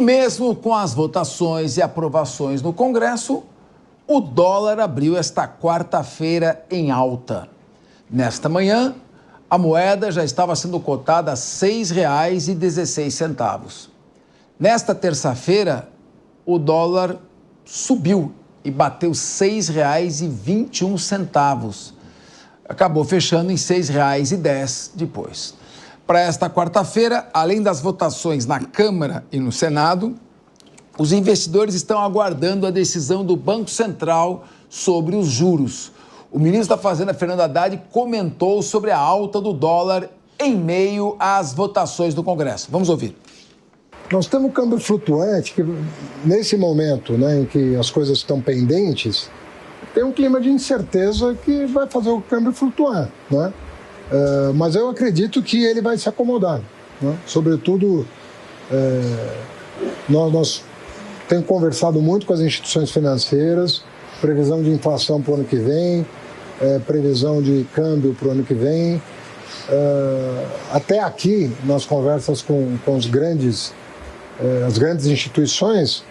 Mesmo com as votações e aprovações no Congresso, o dólar abriu esta quarta-feira em alta. Nesta manhã, a moeda já estava sendo cotada a R$ 6,16. Nesta terça-feira, o dólar subiu e bateu R$ 6,21. Acabou fechando em R$ 6,10 depois. Para esta quarta-feira, além das votações na Câmara e no Senado, os investidores estão aguardando a decisão do Banco Central sobre os juros. O ministro da Fazenda, Fernando Haddad, comentou sobre a alta do dólar em meio às votações do Congresso. Vamos ouvir. Nós temos um câmbio flutuante que, nesse momento, em que as coisas estão pendentes, tem um clima de incerteza que vai fazer o câmbio flutuar, mas eu acredito que ele vai se acomodar, Sobretudo, nós temos conversado muito com as instituições financeiras, previsão de inflação para o ano que vem, previsão de câmbio para o ano que vem. Até aqui, nas conversas com as grandes instituições,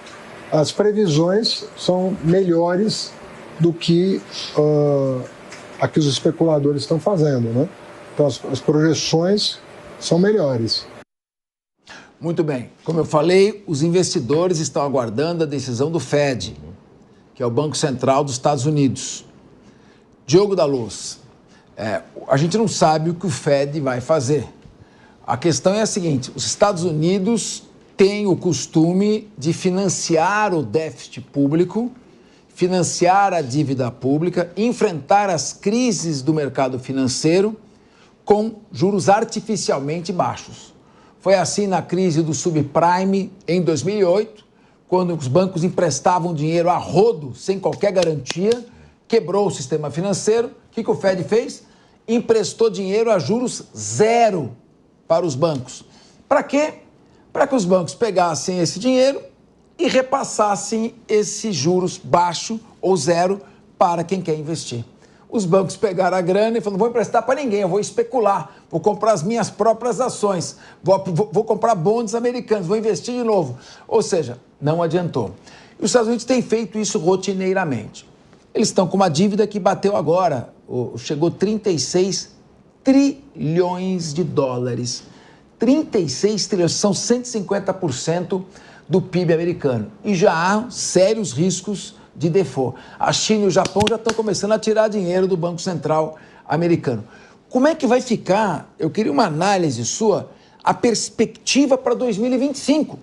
as previsões são melhores do que a que os especuladores estão fazendo, Então, as projeções são melhores. Muito bem. Como eu falei, os investidores estão aguardando a decisão do Fed, que é o Banco Central dos Estados Unidos. Diogo da Luz, a gente não sabe o que o Fed vai fazer. A questão é a seguinte: os Estados Unidos têm o costume de financiar o déficit público, financiar a dívida pública, enfrentar as crises do mercado financeiro com juros artificialmente baixos. Foi assim na crise do subprime em 2008, quando os bancos emprestavam dinheiro a rodo, sem qualquer garantia, quebrou o sistema financeiro. O que o Fed fez? Emprestou dinheiro a juros zero para os bancos. Para quê? Para que os bancos pegassem esse dinheiro e repassassem esses juros baixo ou zero para quem quer investir. Os bancos pegaram a grana e falaram: não vou emprestar para ninguém, eu vou especular, vou comprar as minhas próprias ações, vou comprar bonds americanos, vou investir de novo. Ou seja, não adiantou. E os Estados Unidos têm feito isso rotineiramente. Eles estão com uma dívida que bateu agora, chegou a 36 trilhões de dólares. 36 trilhões, são 150% do PIB americano. E já há sérios riscos de default. A China e o Japão já estão começando a tirar dinheiro do Banco Central americano. Como é que vai ficar, eu queria uma análise sua, a perspectiva para 2025?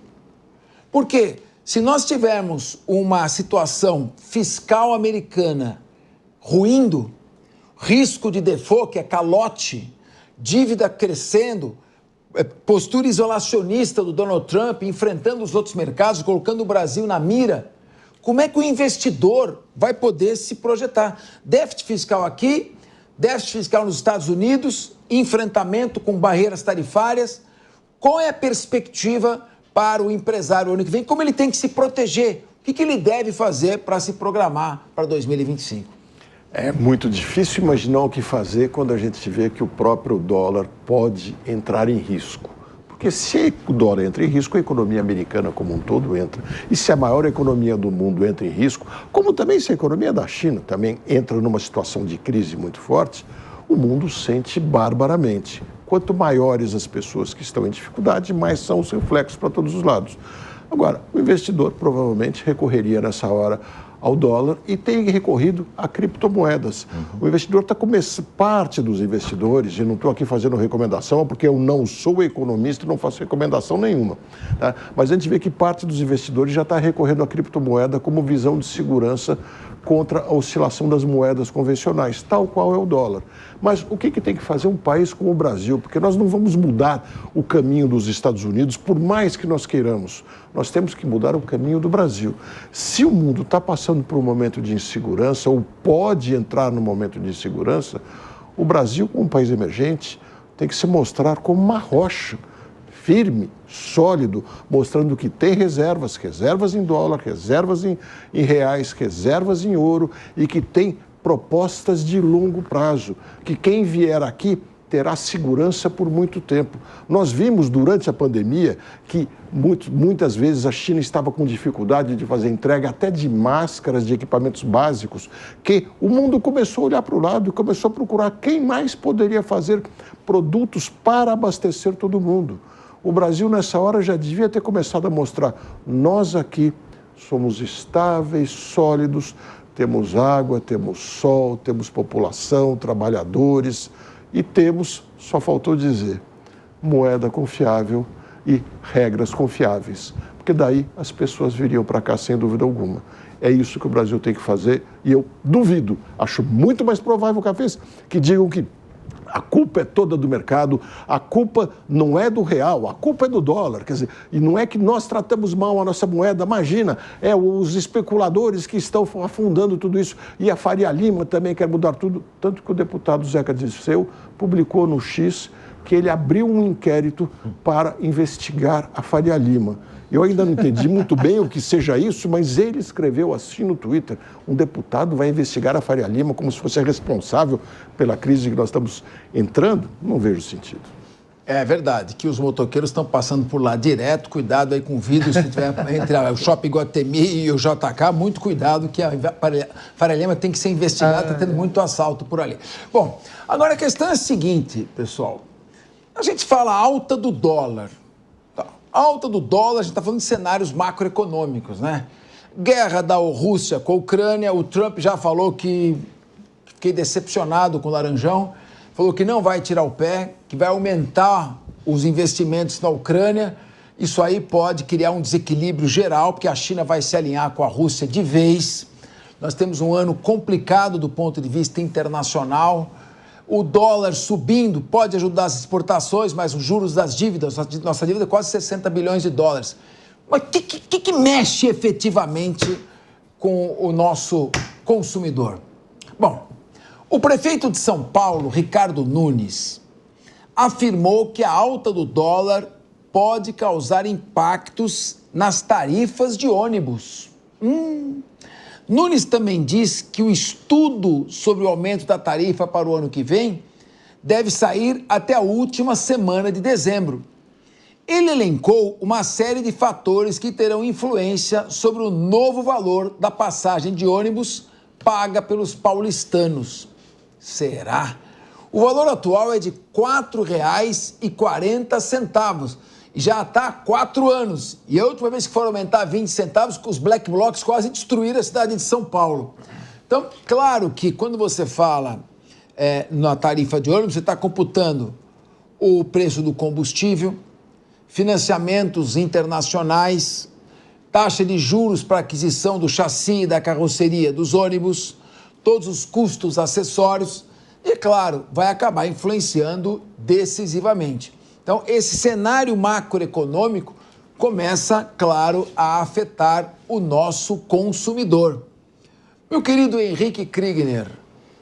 Porque se nós tivermos uma situação fiscal americana ruindo, risco de default, que é calote, dívida crescendo, postura isolacionista do Donald Trump, enfrentando os outros mercados, colocando o Brasil na mira, como é que o investidor vai poder se projetar? Déficit fiscal aqui, déficit fiscal nos Estados Unidos, enfrentamento com barreiras tarifárias. Qual é a perspectiva para o empresário ano que vem? Como ele tem que se proteger? O que ele deve fazer para se programar para 2025? É muito difícil imaginar o que fazer quando a gente vê que o próprio dólar pode entrar em risco. Porque se o dólar entra em risco, a economia americana como um todo entra. E se a maior economia do mundo entra em risco, como também se a economia da China também entra numa situação de crise muito forte, o mundo sente barbaramente. Quanto maiores as pessoas que estão em dificuldade, mais são os reflexos para todos os lados. Agora, o investidor provavelmente recorreria nessa hora ao dólar e tem recorrido a criptomoedas. O investidor está começando, parte dos investidores, e não estou aqui fazendo recomendação, porque eu não sou economista e não faço recomendação nenhuma, tá? Mas a gente vê que parte dos investidores já está recorrendo à criptomoeda como visão de segurança contra a oscilação das moedas convencionais, tal qual é o dólar. Mas o que tem que fazer um país como o Brasil? Porque nós não vamos mudar o caminho dos Estados Unidos, por mais que nós queiramos. Nós temos que mudar o caminho do Brasil. Se o mundo está passando por um momento de insegurança, ou pode entrar num momento de insegurança, o Brasil, como um país emergente, tem que se mostrar como uma rocha, firme, sólido, mostrando que tem reservas em dólar, reservas em reais, reservas em ouro e que tem propostas de longo prazo, que quem vier aqui terá segurança por muito tempo. Nós vimos durante a pandemia que muitas vezes a China estava com dificuldade de fazer entrega até de máscaras, de equipamentos básicos, que o mundo começou a olhar para o lado e começou a procurar quem mais poderia fazer produtos para abastecer todo mundo. O Brasil, nessa hora, já devia ter começado a mostrar: nós aqui somos estáveis, sólidos, temos água, temos sol, temos população, trabalhadores e temos, só faltou dizer, moeda confiável e regras confiáveis. Porque daí as pessoas viriam para cá sem dúvida alguma. É isso que o Brasil tem que fazer e eu duvido, acho muito mais provável, que digam que a culpa é toda do mercado, a culpa não é do real, a culpa é do dólar. Quer dizer, e não é que nós tratamos mal a nossa moeda, imagina, os especuladores que estão afundando tudo isso. E a Faria Lima também quer mudar tudo. Tanto que o deputado Zeca Dirceu publicou no X que ele abriu um inquérito para investigar a Faria Lima. Eu ainda não entendi muito bem o que seja isso, mas ele escreveu assim no Twitter: um deputado vai investigar a Faria Lima como se fosse responsável pela crise que nós estamos entrando. Não vejo sentido. É verdade que os motoqueiros estão passando por lá direto. Cuidado aí com o vidro, se tiver entre o Shopping Guatemi e o JK, muito cuidado que a Faria Lima tem que ser investigada, está tendo muito assalto por ali. Bom, agora a questão é a seguinte, pessoal. A gente fala alta do dólar. Alta do dólar, a gente está falando de cenários macroeconômicos, né? Guerra da Rússia com a Ucrânia, o Trump já falou que fiquei decepcionado com o Laranjão, falou que não vai tirar o pé, que vai aumentar os investimentos na Ucrânia. Isso aí pode criar um desequilíbrio geral, porque a China vai se alinhar com a Rússia de vez. Nós temos um ano complicado do ponto de vista internacional. O dólar subindo pode ajudar as exportações, mas os juros das dívidas, nossa dívida é quase 60 bilhões de dólares. Mas o que mexe efetivamente com o nosso consumidor? Bom, o prefeito de São Paulo, Ricardo Nunes, afirmou que a alta do dólar pode causar impactos nas tarifas de ônibus. Nunes também diz que o estudo sobre o aumento da tarifa para o ano que vem deve sair até a última semana de dezembro. Ele elencou uma série de fatores que terão influência sobre o novo valor da passagem de ônibus paga pelos paulistanos. Será? O valor atual é de R$ 4,40 e já está há 4 anos. E a última vez que foram aumentar 20 centavos, os black blocs quase destruíram a cidade de São Paulo. Então, claro que quando você fala na tarifa de ônibus, você está computando o preço do combustível, financiamentos internacionais, taxa de juros para aquisição do chassi e da carroceria dos ônibus, todos os custos acessórios e, claro, vai acabar influenciando decisivamente. Então, esse cenário macroeconômico começa, claro, a afetar o nosso consumidor. Meu querido Henrique Kriegner,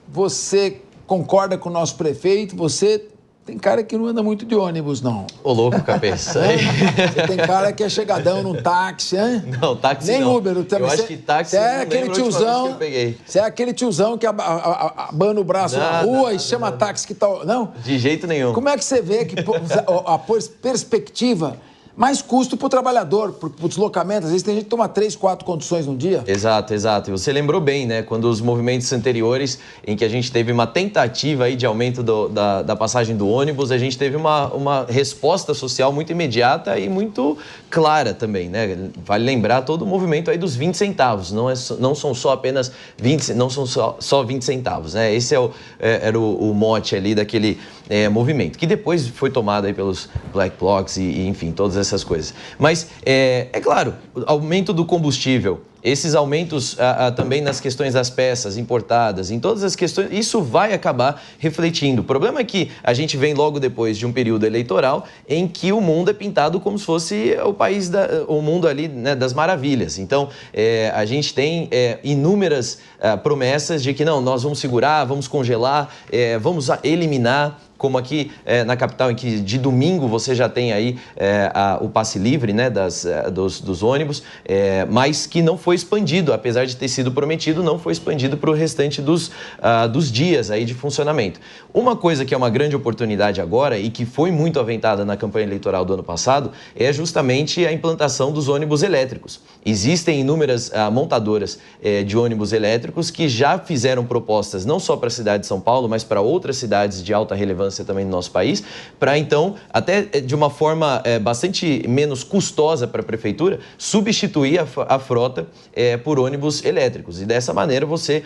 você concorda com o nosso prefeito? Você tem cara que não anda muito de ônibus, não. Ô, louco, cabeça. Você tem cara que é chegadão num táxi, hein? Não, táxi nem não. Uber. Eu acho que táxi é aquele tiozão que eu peguei. Você é aquele tiozão que abana o braço na rua e chama táxi que tá... Não? De jeito nenhum. Como é que você vê que a perspectiva... mais custo para o trabalhador, para o deslocamento. Às vezes tem gente que toma 3, 4 conduções num dia. Exato, exato. E você lembrou bem, né? Quando os movimentos anteriores, em que a gente teve uma tentativa aí de aumento da passagem do ônibus, a gente teve uma resposta social muito imediata e muito clara também, né? Vale lembrar todo o movimento aí dos 20 centavos. Não são só apenas 20, não são só 20 centavos, né? Esse era o mote ali daquele movimento, que depois foi tomado aí pelos Black Blocs e enfim, todas essas coisas. Mas, é claro, o aumento do combustível, esses aumentos também nas questões das peças importadas, em todas as questões, isso vai acabar refletindo. O problema é que a gente vem logo depois de um período eleitoral em que o mundo é pintado como se fosse o mundo ali, né, das maravilhas. Então, a gente tem inúmeras promessas de que não, nós vamos segurar, vamos congelar, vamos eliminar como aqui na capital, em que de domingo você já tem aí o passe livre, né, dos ônibus, mas que não foi expandido, apesar de ter sido prometido, não foi expandido para o restante dos dias aí de funcionamento. Uma coisa que é uma grande oportunidade agora e que foi muito aventada na campanha eleitoral do ano passado é justamente a implantação dos ônibus elétricos. Existem inúmeras montadoras de ônibus elétricos que já fizeram propostas não só para a cidade de São Paulo, mas para outras cidades de alta relevância também no nosso país, para então, até de uma forma bastante menos custosa para a prefeitura, substituir a frota por ônibus elétricos. E dessa maneira você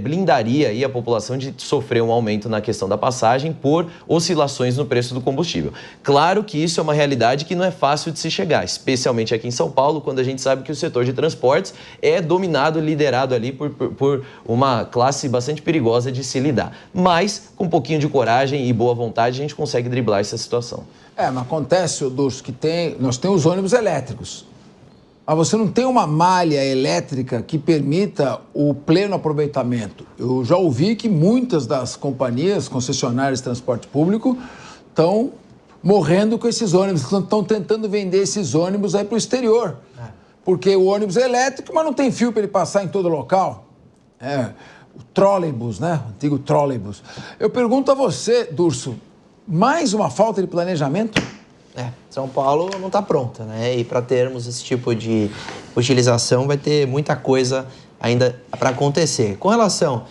blindaria aí a população de sofrer um aumento na questão da passagem por oscilações no preço do combustível. Claro que isso é uma realidade que não é fácil de se chegar, especialmente aqui em São Paulo, quando a gente sabe que o setor de transportes é dominado, liderado ali por uma classe bastante perigosa de se lidar. Mas, com um pouquinho de coragem e boa vontade, a gente consegue driblar essa situação. Mas acontece, Durso, que nós temos os ônibus elétricos. Mas você não tem uma malha elétrica que permita o pleno aproveitamento. Eu já ouvi que muitas das companhias concessionárias de transporte público estão morrendo com esses ônibus, estão tentando vender esses ônibus aí para o exterior. Porque o ônibus é elétrico, mas não tem fio para ele passar em todo local. O trolleybus, né? O antigo trolleybus. Eu pergunto a você, Durso, mais uma falta de planejamento? São Paulo não está pronta, né? E para termos esse tipo de utilização vai ter muita coisa ainda para acontecer. Com relação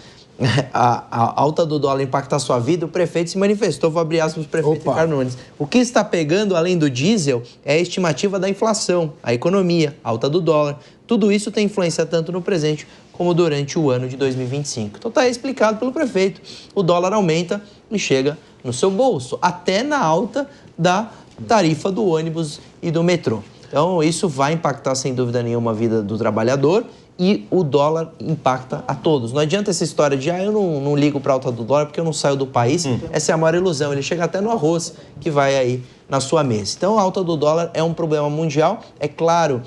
à alta do dólar impactar a sua vida, o prefeito se manifestou. Vou abrir aspas para o prefeito Ricardo Nunes. O que está pegando, além do diesel, é a estimativa da inflação, a economia, a alta do dólar. Tudo isso tem influência tanto no presente como durante o ano de 2025. Então está explicado pelo prefeito. O dólar aumenta e chega no seu bolso, até na alta da tarifa do ônibus e do metrô. Então, isso vai impactar, sem dúvida nenhuma, a vida do trabalhador e o dólar impacta a todos. Não adianta essa história de, eu não ligo para a alta do dólar porque eu não saio do país. Essa é a maior ilusão. Ele chega até no arroz que vai aí na sua mesa. Então, a alta do dólar é um problema mundial. É claro,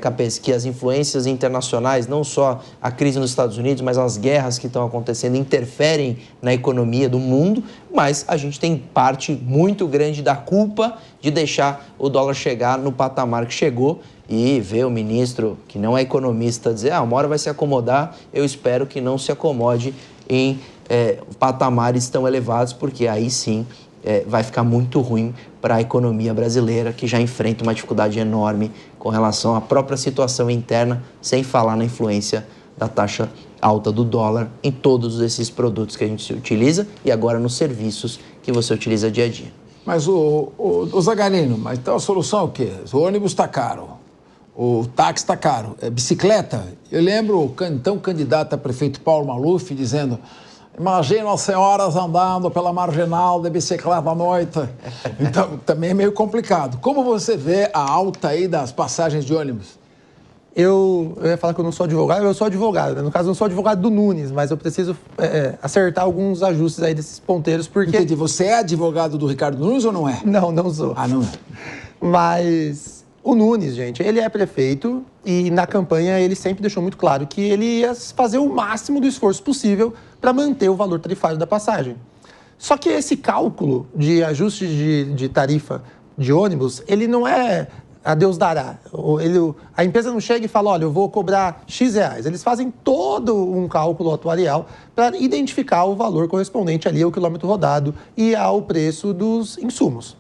Capês, que as influências internacionais, não só a crise nos Estados Unidos, mas as guerras que estão acontecendo, interferem na economia do mundo, mas a gente tem parte muito grande da culpa de deixar o dólar chegar no patamar que chegou e ver o ministro, que não é economista, dizer, uma hora vai se acomodar. Eu espero que não se acomode em patamares tão elevados, porque aí sim vai ficar muito ruim para a economia brasileira, que já enfrenta uma dificuldade enorme com relação à própria situação interna, sem falar na influência da taxa alta do dólar em todos esses produtos que a gente utiliza e agora nos serviços que você utiliza dia a dia. Mas, o Zagarino, mas então a solução é o quê? O ônibus está caro, o táxi está caro, bicicleta. Eu lembro o então candidato a prefeito Paulo Maluf dizendo: imagina as senhoras andando pela marginal de bicicleta à noite. Então, também é meio complicado. Como você vê a alta aí das passagens de ônibus? Eu ia falar que eu não sou advogado, eu sou advogado, né? No caso, eu não sou advogado do Nunes, mas eu preciso acertar alguns ajustes aí desses ponteiros, porque... Entendi. Você é advogado do Ricardo Nunes ou não é? Não, não sou. Não é. Mas o Nunes, gente, ele é prefeito e na campanha ele sempre deixou muito claro que ele ia fazer o máximo do esforço possível para manter o valor tarifário da passagem. Só que esse cálculo de ajuste de tarifa de ônibus, ele não é a Deus dará. A empresa não chega e fala, olha, eu vou cobrar X reais. Eles fazem todo um cálculo atuarial para identificar o valor correspondente ali ao quilômetro rodado e ao preço dos insumos.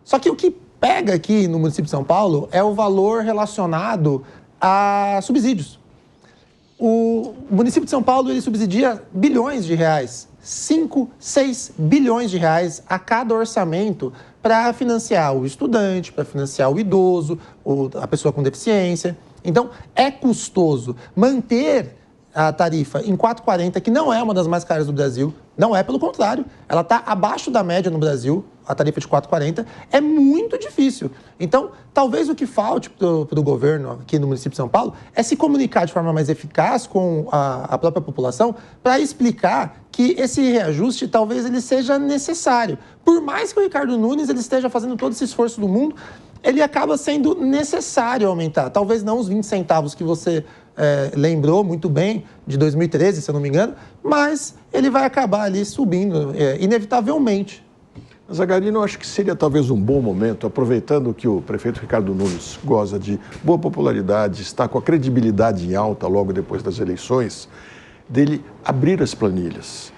Só que o que pega aqui no município de São Paulo é o valor relacionado a subsídios. O município de São Paulo, ele subsidia bilhões de reais, 5, 6 bilhões de reais a cada orçamento para financiar o estudante, para financiar o idoso, a pessoa com deficiência. Então, é custoso manter a tarifa em 4,40, que não é uma das mais caras do Brasil, não é, pelo contrário, ela está abaixo da média no Brasil, a tarifa de 4,40, é muito difícil. Então, talvez o que falte para o governo aqui no município de São Paulo é se comunicar de forma mais eficaz com a própria população para explicar que esse reajuste talvez ele seja necessário. Por mais que o Ricardo Nunes ele esteja fazendo todo esse esforço do mundo, ele acaba sendo necessário aumentar. Talvez não os 20 centavos que você lembrou muito bem, de 2013, se eu não me engano, mas ele vai acabar ali subindo, inevitavelmente. Zagarino, eu acho que seria talvez um bom momento, aproveitando que o prefeito Ricardo Nunes goza de boa popularidade, está com a credibilidade em alta logo depois das eleições, dele abrir as planilhas.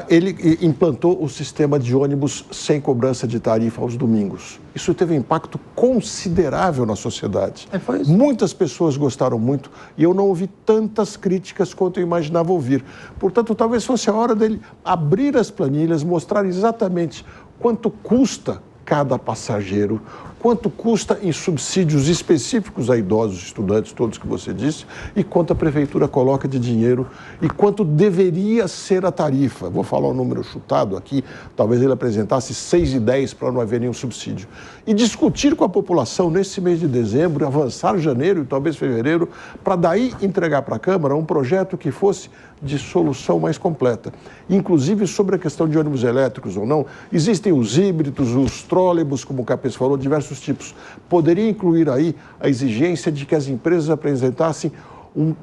Ele implantou o sistema de ônibus sem cobrança de tarifa aos domingos. Isso teve um impacto considerável na sociedade. Foi isso. Muitas pessoas gostaram muito e eu não ouvi tantas críticas quanto eu imaginava ouvir. Portanto, talvez fosse a hora dele abrir as planilhas, mostrar exatamente quanto custa cada passageiro, quanto custa em subsídios específicos a idosos, estudantes, todos que você disse, e quanto a prefeitura coloca de dinheiro e quanto deveria ser a tarifa. Vou falar um número chutado aqui, talvez ele apresentasse 6,10 para não haver nenhum subsídio. E discutir com a população nesse mês de dezembro, avançar janeiro e talvez fevereiro, para daí entregar para a Câmara um projeto que fosse de solução mais completa. Inclusive sobre a questão de ônibus elétricos ou não, existem os híbridos, os trólebus, como o Capês falou, diversos tipos. Poderia incluir aí a exigência de que as empresas apresentassem um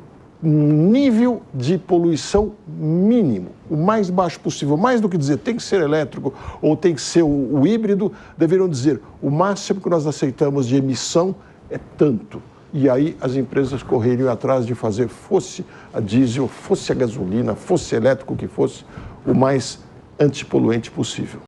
nível de poluição mínimo, o mais baixo possível. Mais do que dizer tem que ser elétrico ou tem que ser o híbrido, deveriam dizer o máximo que nós aceitamos de emissão é tanto. E aí as empresas correriam atrás de fazer, fosse a diesel, fosse a gasolina, fosse elétrico, que fosse o mais antipoluente possível.